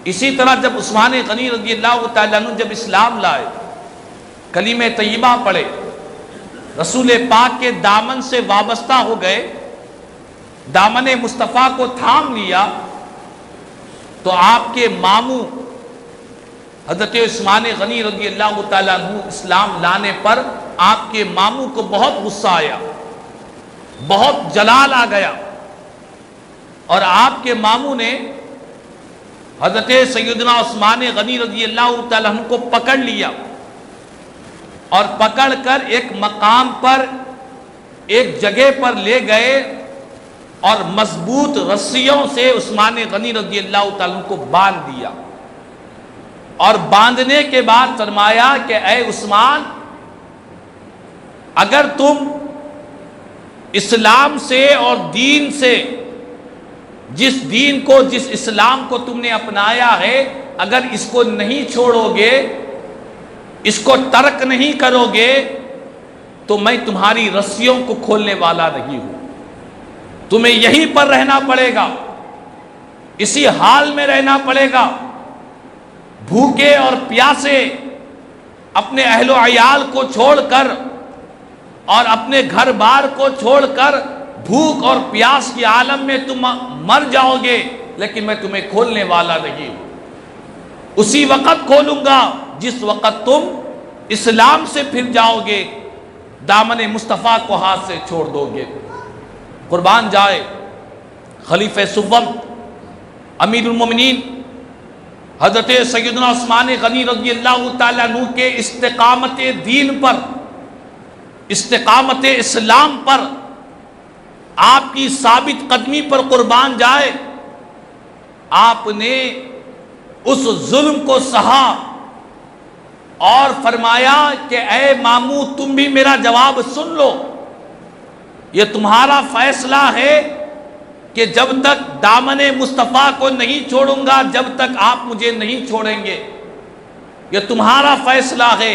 اسی طرح جب عثمان غنی رضی اللہ تعالیٰ عنہ جب اسلام لائے، کلمہ طیبہ پڑھے، رسول پاک کے دامن سے وابستہ ہو گئے، دامن مصطفیٰ کو تھام لیا، تو آپ کے ماموں حضرت عثمان غنی رضی اللہ تعالیٰ عنہ اسلام لانے پر آپ کے ماموں کو بہت غصہ آیا، بہت جلال آ گیا، اور آپ کے ماموں نے حضرت سیدنا عثمان غنی رضی اللہ تعالیٰ عنہ کو پکڑ لیا، اور پکڑ کر ایک مقام پر، ایک جگہ پر لے گئے، اور مضبوط رسیوں سے عثمان غنی رضی اللہ تعالیٰ عنہ کو باندھ دیا، اور باندھنے کے بعد فرمایا کہ اے عثمان، اگر تم اسلام سے اور دین سے، جس دین کو، جس اسلام کو تم نے اپنایا ہے، اگر اس کو نہیں چھوڑو گے، اس کو ترک نہیں کرو گے، تو میں تمہاری رسیوں کو کھولنے والا نہیں ہوں، تمہیں یہیں پر رہنا پڑے گا، اسی حال میں رہنا پڑے گا، بھوکے اور پیاسے، اپنے اہل و عیال کو چھوڑ کر اور اپنے گھر بار کو چھوڑ کر بھوک اور پیاس کی عالم میں تم مر جاؤ گے، لیکن میں تمہیں کھولنے والا نہیں ہوں، اسی وقت کھولوں گا جس وقت تم اسلام سے پھر جاؤ گے، دامن مصطفیٰ کو ہاتھ سے چھوڑ دو گے۔ قربان جائے خلیفہ سوم امیر المومنین حضرت سیدنا عثمان غنی رضی اللہ تعالیٰ عنہ کے استقامت دین پر، استقامت اسلام پر، آپ کی ثابت قدمی پر قربان جائے، آپ نے اس ظلم کو سہا اور فرمایا کہ اے ماموں، تم بھی میرا جواب سن لو، یہ تمہارا فیصلہ ہے کہ جب تک دامن مصطفیٰ کو نہیں چھوڑوں گا، جب تک آپ مجھے نہیں چھوڑیں گے، یہ تمہارا فیصلہ ہے،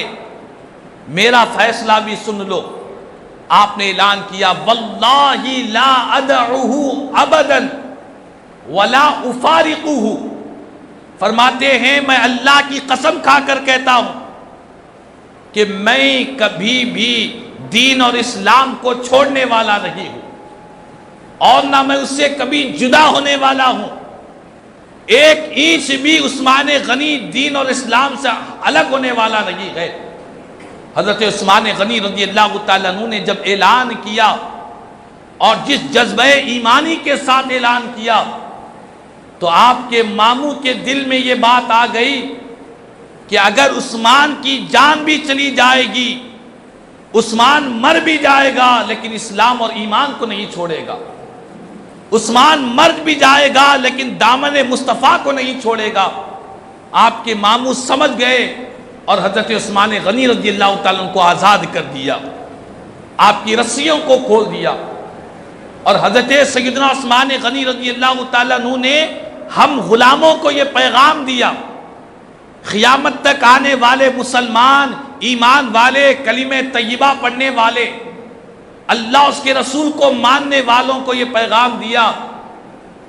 میرا فیصلہ بھی سن لو۔ آپ نے اعلان کیا، واللہ لا ادعوہ ابدا ولا افارقہ، فرماتے ہیں میں اللہ کی قسم کھا کر کہتا ہوں کہ میں کبھی بھی دین اور اسلام کو چھوڑنے والا نہیں ہوں، اور نہ میں اس سے کبھی جدا ہونے والا ہوں، ایک انچ بھی عثمان غنی دین اور اسلام سے الگ ہونے والا نہیں ہے۔ حضرت عثمان غنی رضی اللہ تعالیٰ عنہ نے جب اعلان کیا، اور جس جذبہ ایمانی کے ساتھ اعلان کیا، تو آپ کے ماموں کے دل میں یہ بات آ گئی کہ اگر عثمان کی جان بھی چلی جائے گی، عثمان مر بھی جائے گا، لیکن اسلام اور ایمان کو نہیں چھوڑے گا، عثمان مر بھی جائے گا لیکن دامن مصطفیٰ کو نہیں چھوڑے گا۔ آپ کے ماموں سمجھ گئے اور حضرت عثمان غنی رضی اللہ تعالیٰ عنہ کو آزاد کر دیا، آپ کی رسیوں کو کھول دیا، اور حضرت سیدنا عثمان غنی رضی اللہ تعالیٰ عنہ نے ہم غلاموں کو یہ پیغام دیا، قیامت تک آنے والے مسلمان، ایمان والے، کلمہ طیبہ پڑھنے والے، اللہ اس کے رسول کو ماننے والوں کو یہ پیغام دیا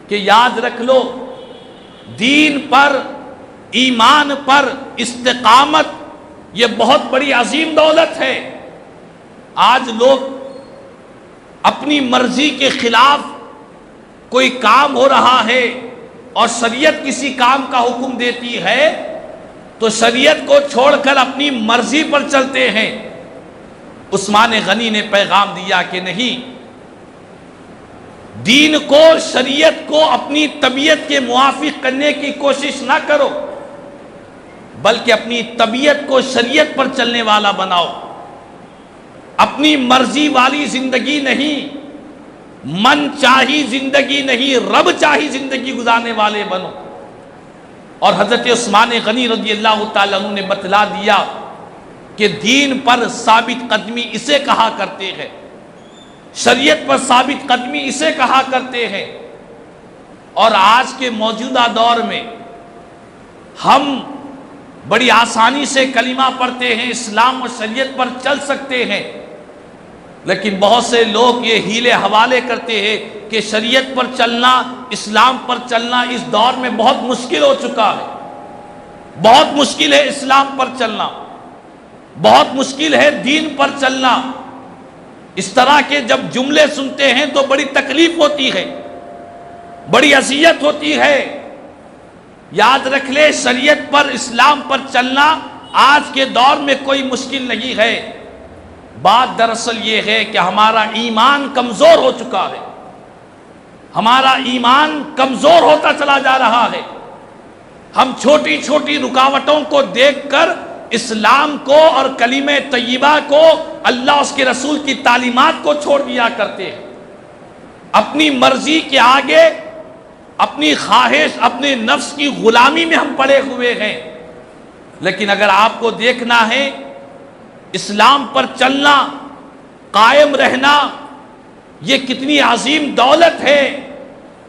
کہ یاد رکھ لو، دین پر، ایمان پر استقامت یہ بہت بڑی عظیم دولت ہے۔ آج لوگ اپنی مرضی کے خلاف کوئی کام ہو رہا ہے اور شریعت کسی کام کا حکم دیتی ہے تو شریعت کو چھوڑ کر اپنی مرضی پر چلتے ہیں۔ عثمان غنی نے پیغام دیا کہ نہیں، دین کو، شریعت کو اپنی طبیعت کے موافق کرنے کی کوشش نہ کرو، بلکہ اپنی طبیعت کو شریعت پر چلنے والا بناؤ، اپنی مرضی والی زندگی نہیں، من چاہی زندگی نہیں، رب چاہی زندگی گزارنے والے بنو۔ اور حضرت عثمان غنی رضی اللہ تعالیٰ عنہ نے بتلا دیا کہ دین پر ثابت قدمی اسے کہا کرتے ہیں، شریعت پر ثابت قدمی اسے کہا کرتے ہیں۔ اور آج کے موجودہ دور میں ہم بڑی آسانی سے کلمہ پڑھتے ہیں، اسلام اور شریعت پر چل سکتے ہیں، لیکن بہت سے لوگ یہ ہیلے حوالے کرتے ہیں کہ شریعت پر چلنا، اسلام پر چلنا اس دور میں بہت مشکل ہو چکا ہے، بہت مشکل ہے اسلام پر چلنا، بہت مشکل ہے دین پر چلنا۔ اس طرح کے جب جملے سنتے ہیں تو بڑی تکلیف ہوتی ہے، بڑی اذیت ہوتی ہے۔ یاد رکھ لے، شریعت پر، اسلام پر چلنا آج کے دور میں کوئی مشکل نہیں ہے۔ بات دراصل یہ ہے کہ ہمارا ایمان کمزور ہو چکا ہے، ہمارا ایمان کمزور ہوتا چلا جا رہا ہے۔ ہم چھوٹی چھوٹی رکاوٹوں کو دیکھ کر اسلام کو اور کلمہ طیبہ کو، اللہ اس کے رسول کی تعلیمات کو چھوڑ دیا کرتے ہیں۔ اپنی مرضی کے آگے، اپنی خواہش، اپنے نفس کی غلامی میں ہم پڑے ہوئے ہیں۔ لیکن اگر آپ کو دیکھنا ہے اسلام پر چلنا، قائم رہنا، یہ کتنی عظیم دولت ہے۔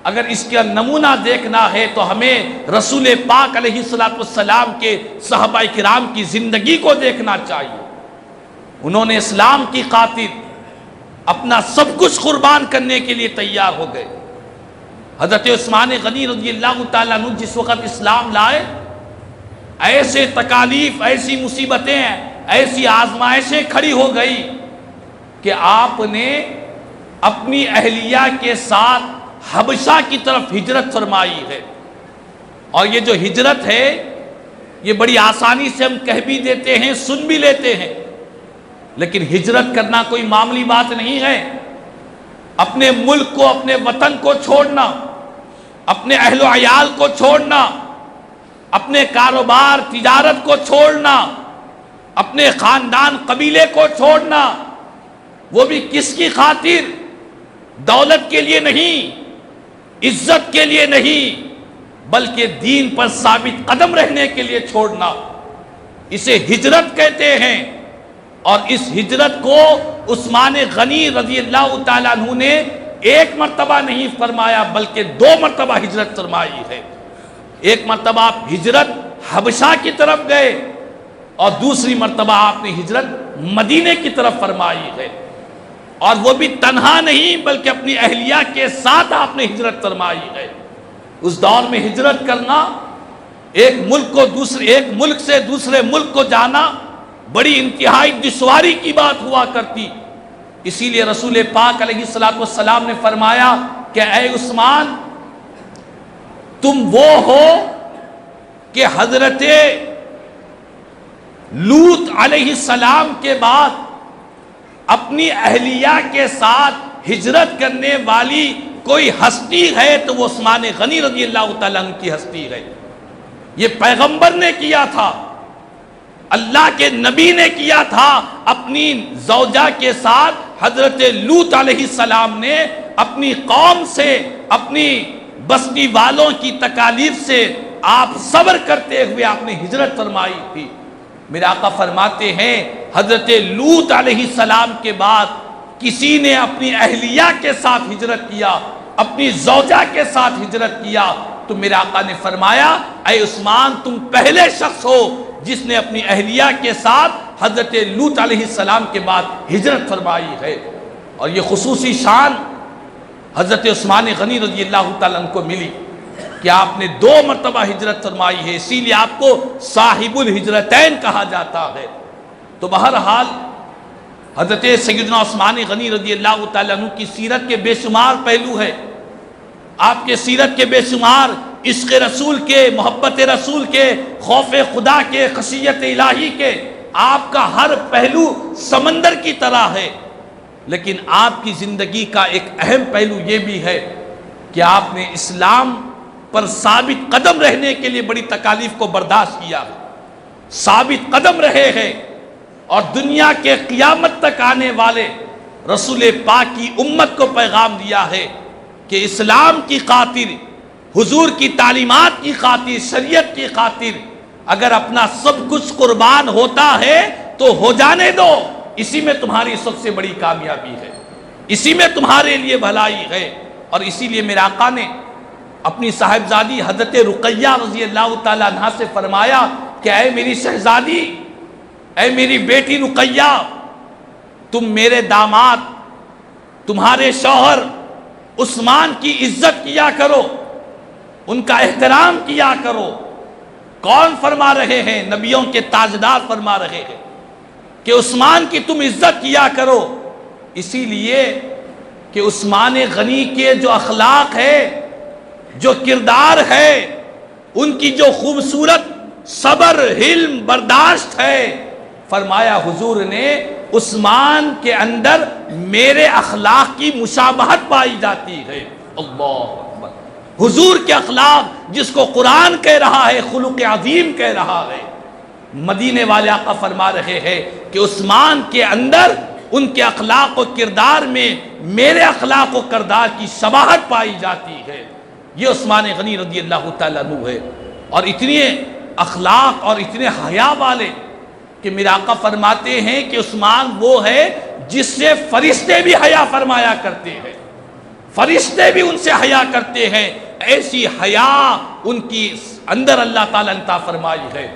اگر اس کا نمونہ دیکھنا ہے تو ہمیں رسول پاک علیہ السلام کے صحابہ کرام کی زندگی کو دیکھنا چاہیے۔ انہوں نے اسلام کی خاطر اپنا سب کچھ قربان کرنے کے لیے تیار ہو گئے۔ حضرت عثمان غنی رضی اللہ تعالیٰ عنہ جس وقت اسلام لائے، ایسے تکالیف، ایسی مصیبتیں، ایسی آزمائشیں کھڑی ہو گئی کہ آپ نے اپنی اہلیہ کے ساتھ حبشہ کی طرف ہجرت فرمائی ہے۔ اور یہ جو ہجرت ہے یہ بڑی آسانی سے ہم کہہ بھی دیتے ہیں، سن بھی لیتے ہیں، لیکن ہجرت کرنا کوئی معمولی بات نہیں ہے۔ اپنے ملک کو، اپنے وطن کو چھوڑنا، اپنے اہل و عیال کو چھوڑنا، اپنے کاروبار تجارت کو چھوڑنا، اپنے خاندان قبیلے کو چھوڑنا، وہ بھی کس کی خاطر؟ دولت کے لیے نہیں، عزت کے لیے نہیں، بلکہ دین پر ثابت قدم رہنے کے لیے چھوڑنا، اسے ہجرت کہتے ہیں۔ اور اس ہجرت کو عثمان غنی رضی اللہ تعالیٰ عنہ نے ایک مرتبہ نہیں فرمایا بلکہ 2 مرتبہ ہجرت فرمائی ہے۔ ایک مرتبہ آپ ہجرت حبشہ کی طرف گئے اور دوسری مرتبہ آپ نے ہجرت مدینے کی طرف فرمائی ہے، اور وہ بھی تنہا نہیں بلکہ اپنی اہلیہ کے ساتھ آپ نے ہجرت فرمائی ہے۔ اس دور میں ہجرت کرنا، ایک ملک سے دوسرے ملک کو جانا بڑی انتہائی دشواری کی بات ہوا کرتی۔ اسی لیے رسول پاک علیہ السلام نے فرمایا کہ اے عثمان، تم وہ ہو کہ حضرت لوط علیہ السلام کے بعد اپنی اہلیہ کے ساتھ ہجرت کرنے والی کوئی ہستی ہے تو وہ عثمان غنی رضی اللہ تعالیٰ عنہ کی ہستی ہے۔ یہ پیغمبر نے کیا تھا، اللہ کے نبی نے کیا تھا، اپنی زوجہ کے ساتھ حضرت لوط علیہ السلام نے اپنی قوم سے، اپنی بستی والوں کی تکالیف سے آپ صبر کرتے ہوئے آپ نے ہجرت فرمائی تھی۔ میرے آقا فرماتے ہیں حضرت لوط علیہ السلام کے بعد کسی نے اپنی اہلیہ کے ساتھ ہجرت کیا، اپنی زوجہ کے ساتھ ہجرت کیا، تو میرے آقا نے فرمایا اے عثمان، تم پہلے شخص ہو جس نے اپنی اہلیہ کے ساتھ حضرت لوط علیہ السلام کے بعد ہجرت فرمائی ہے۔ اور یہ خصوصی شان حضرت عثمان غنی رضی اللہ تعالیٰ عنہ کو ملی کہ آپ نے 2 مرتبہ ہجرت فرمائی ہے، اسی لیے آپ کو صاحب الہجرتین کہا جاتا ہے۔ تو بہرحال حضرت سیدنا عثمان غنی رضی اللہ تعالیٰ عنہ کی سیرت کے بے شمار پہلو ہے، آپ کے سیرت کے بے شمار، عشق رسول کے، محبت رسول کے، خوف خدا کے، خشیت الہی کے، آپ کا ہر پہلو سمندر کی طرح ہے۔ لیکن آپ کی زندگی کا ایک اہم پہلو یہ بھی ہے کہ آپ نے اسلام پر ثابت قدم رہنے کے لیے بڑی تکالیف کو برداشت کیا، ثابت قدم رہے ہیں، اور دنیا کے قیامت تک آنے والے رسول پاک کی امت کو پیغام دیا ہے کہ اسلام کی خاطر، حضور کی تعلیمات کی خاطر، شریعت کی خاطر اگر اپنا سب کچھ قربان ہوتا ہے تو ہو جانے دو، اسی میں تمہاری سب سے بڑی کامیابی ہے، اسی میں تمہارے لیے بھلائی ہے۔ اور اسی لیے میرے آقا نے اپنی صاحبزادی حضرت رقیہ رضی اللہ تعالیٰ عنہا سے فرمایا کہ اے میری شہزادی، اے میری بیٹی رقیہ، تم میرے داماد تمہارے شوہر عثمان کی عزت کیا کرو، ان کا احترام کیا کرو۔ کون فرما رہے ہیں؟ نبیوں کے تاجدار فرما رہے ہیں کہ عثمان کی تم عزت کیا کرو، اسی لیے کہ عثمان غنی کے جو اخلاق ہے، جو کردار ہے، ان کی جو خوبصورت صبر، حلم، برداشت ہے، فرمایا حضور نے عثمان کے اندر میرے اخلاق کی مشابہت پائی جاتی ہے۔ اللہ اکبر! حضور کے اخلاق جس کو قرآن کہہ رہا ہے خلق عظیم کہہ رہا ہے، مدینے والے آقا فرما رہے ہیں کہ عثمان کے اندر ان کے اخلاق و کردار میں میرے اخلاق و کردار کی شباہت پائی جاتی ہے۔ یہ عثمان غنی رضی اللہ تعالیٰ عنہ ہے، اور اتنے اخلاق اور اتنے حیا والے کہ میرے آقا فرماتے ہیں کہ عثمان وہ ہے جس سے فرشتے بھی حیا فرمایا کرتے ہیں، فرشتے بھی ان سے حیا کرتے ہیں، ایسی حیا ان کی اندر اللہ تعالیٰ نے عطا فرمائی ہے۔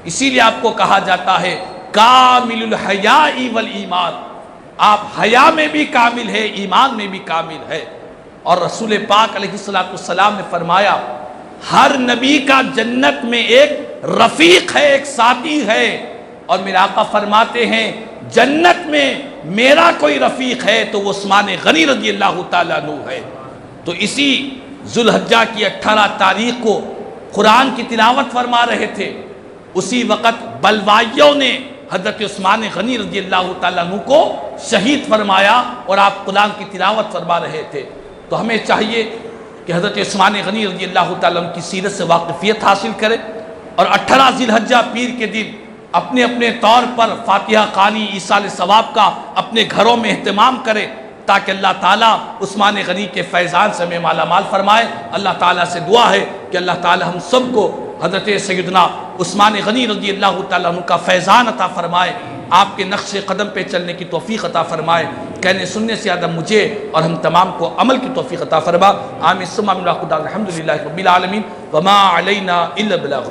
اسی لیے آپ کو کہا جاتا ہے کامل الحیاء والایمان، آپ حیا میں بھی کامل ہے، ایمان میں بھی کامل ہے۔ اور رسول پاک علیہ السلام نے فرمایا ہر نبی کا جنت میں ایک رفیق ہے، ایک ساتھی ہے، اور میرے آقا فرماتے ہیں جنت میں میرا کوئی رفیق ہے تو وہ عثمان غنی رضی اللہ تعالیٰ عنہ ہے۔ تو اسی ذوالحجہ کی 18 تاریخ کو قرآن کی تلاوت فرما رہے تھے، اسی وقت بلوائیوں نے حضرت عثمان غنی رضی اللہ تعالیٰ عنہ کو شہید فرمایا اور آپ قرآن کی تلاوت فرما رہے تھے۔ تو ہمیں چاہیے کہ حضرت عثمان غنی رضی اللہ تعالیٰ عنہ کی سیرت سے واقفیت حاصل کرے، اور 18 ذی الحجہ پیر کے دن اپنے اپنے طور پر فاتحہ خوانی، ایصال ثواب کا اپنے گھروں میں اہتمام کرے، تاکہ اللہ تعالیٰ عثمان غنی کے فیضان سے ہمیں مالا مال فرمائے۔ اللہ تعالیٰ سے دعا ہے کہ اللہ تعالیٰ ہم سب کو حضرت سیدنا عثمان غنی رضی اللہ تعالیٰ عنہ کا فیضان عطا فرمائے، آپ کے نقش قدم پہ چلنے کی توفیق عطا فرمائے، کہنے سننے سے زیادہ مجھے اور ہم تمام کو عمل کی توفیق عطا فرما۔ آمین ثم آمین۔ الحمدللہ رب العالمین وما علینا الا البلاغ۔